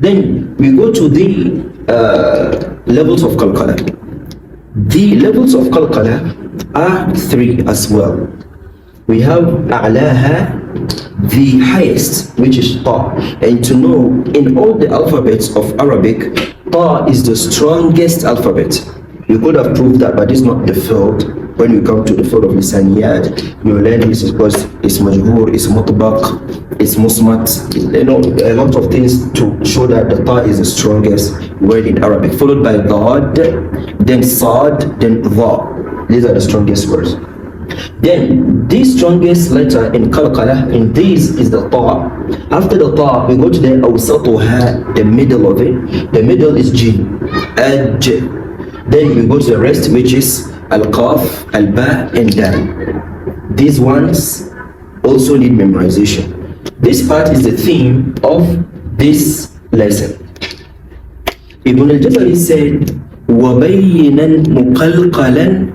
Then we go to the levels of qalqala. The levels of qalqala are 3 as well. We have a'laha, the highest, which is ta. And to know, in all the alphabets of Arabic, ta is the strongest alphabet. You could have proved that, but it's not the field. When you come to the field of lisaniyat, you learn this because it's majhur, it's mutbaq, it's musmat, you know, a lot of things to show that the ta is the strongest word in Arabic, followed by dad, then sad, then dha. These are the strongest words. Then the strongest letter in qalqala in this is the ta. After the ta, we go to the awsatuha, the middle of it. The middle is jim, aj. Then we go to the rest, which is al-qaf, al-ba, and dal. These ones also need memorization. This part is the theme of this lesson. Ibn al-Jazari said, وَبَيِّنًا مُقَلْقَلًا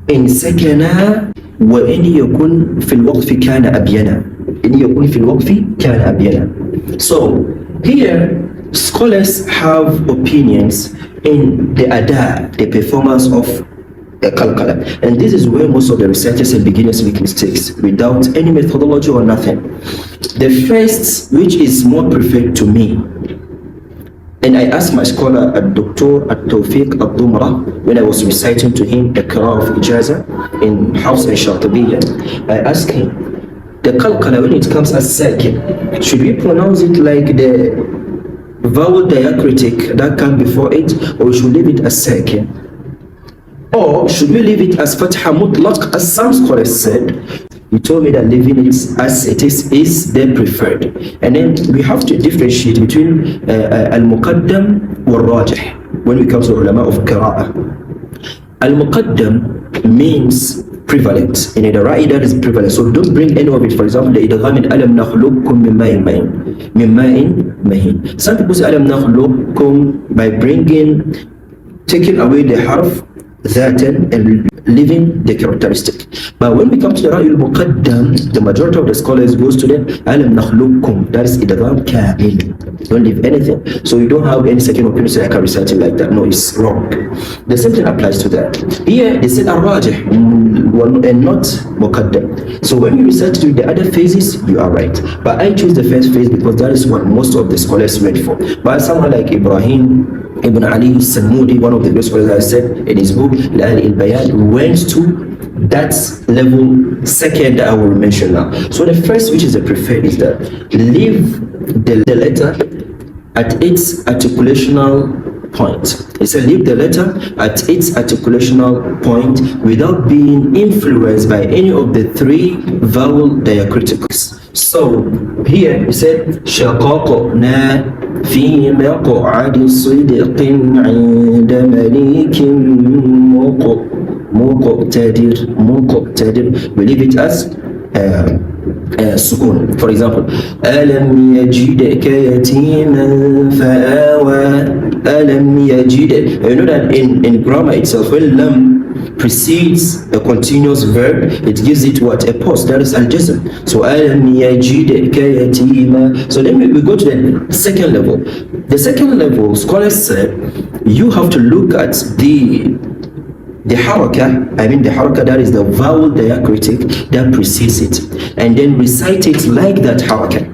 إن سكنا وإن يكن في الوقف كان أبينا. إن يكن في الوقف كان أبينا. So here scholars have opinions in the ada, the performance of qalqala, and this is where most of the researchers and beginners make mistakes without any methodology or nothing. The first, which is more preferred to me, and I asked my scholar Dr. At-Tawfiq Al-Dumra when I was reciting to him the Qira'ah of Ijaza in House and Shatibiya. I asked him, the qalqala, when it comes as sakin, should we pronounce it like the vowel diacritic that came before it, or should we leave it as sakin? Or should we leave it as fatha mutlaq, as some scholars said? He told me that leaving it as it is the preferred. And then we have to differentiate between al-muqaddam wal-rajih when we come to ulama of qira'ah. Al-muqaddam means prevalent, and the ra'i that is prevalent. So don't bring any of it. For example, the idgham in alam nakhluqkum min ma'in mahin. Some people say alam nakhluqkum by taking away the harf ذاتا and leaving the characteristic. But when we come to the Ra'yul Muqaddam, the majority of the scholars goes to the Alam Nakhluqkum, that is idgham kamil. Don't leave anything. So you don't have any second opinion, say I can recite it like that. No, it's wrong. The same thing applies to that. Here they said Ar-Rajih and not Muqaddam. So when you recite to the other phases, you are right. But I choose the first phase because that is what most of the scholars went for. But someone like Ibrahim Ibn Ali Salmudi, one of the great scholars, I said in his book Al Bayan, went to that level second that I will mention now. So the first, which is the preferred, is that leave the letter at its articulational point. He said leave the letter at its articulational point without being influenced by any of the 3 vowel diacritics. So here he said شققنا في مقعد صدق عند مليك مقتدر. We leave it as sukun. For example, ألم يجدك يتيما فآوى. ألم يجدك. You know that in grammar itself, when lam precedes a continuous verb, it gives it what? A pause. That is al-jazm. So ألم يجدك يتيما. So then we go to the second level. The second level, scholars said you have to look at the haraka, the haraka, that is the vowel diacritic that precedes it, and then recite it like that haraka.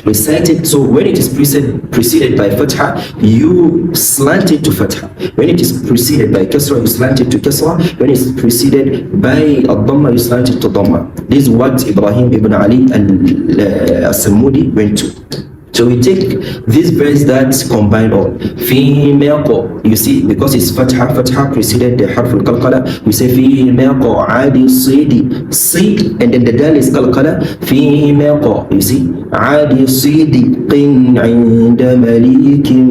Recite it, so when it is preceded by fatha, you slant it to fatha. When it is preceded by kasra, you slant it to kasra. When it is preceded by ad-dhamma, you slant it to dhamma. This is what Ibrahim ibn Ali al-Salmudi went to. So we take this verse that combine all. Fi maqo, you see, because it's fatha preceded the harf al-qalqala, we say fi maq'adi sidi, si, and then the dal is qalqala. Fi maqo, you see, adi sidiqin inda malikin.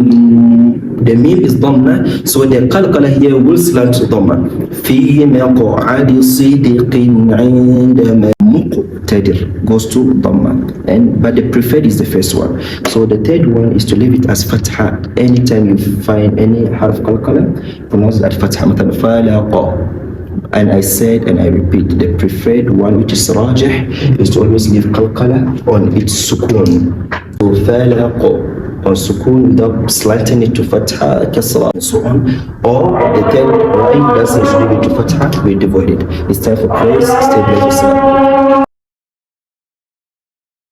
The mim is dhamma, so the qalqala here will slant to dhamma. Fi maq'adi sidiqin inda malikin. Muqtadir goes to dhamma, but the preferred is the first one. So the third one is to leave it as fatha. Anytime you find any harf qalqala, pronounce that fatha. Falaqa. And I said, and I repeat, the preferred one, which is rajih, is to always leave qalqala on its sukun. So falaqa. on sukun without slanting it to fatha, kasra, and so on. Or the third line that's usually to fatha, we avoid it. It's time for praise. Stay blessed.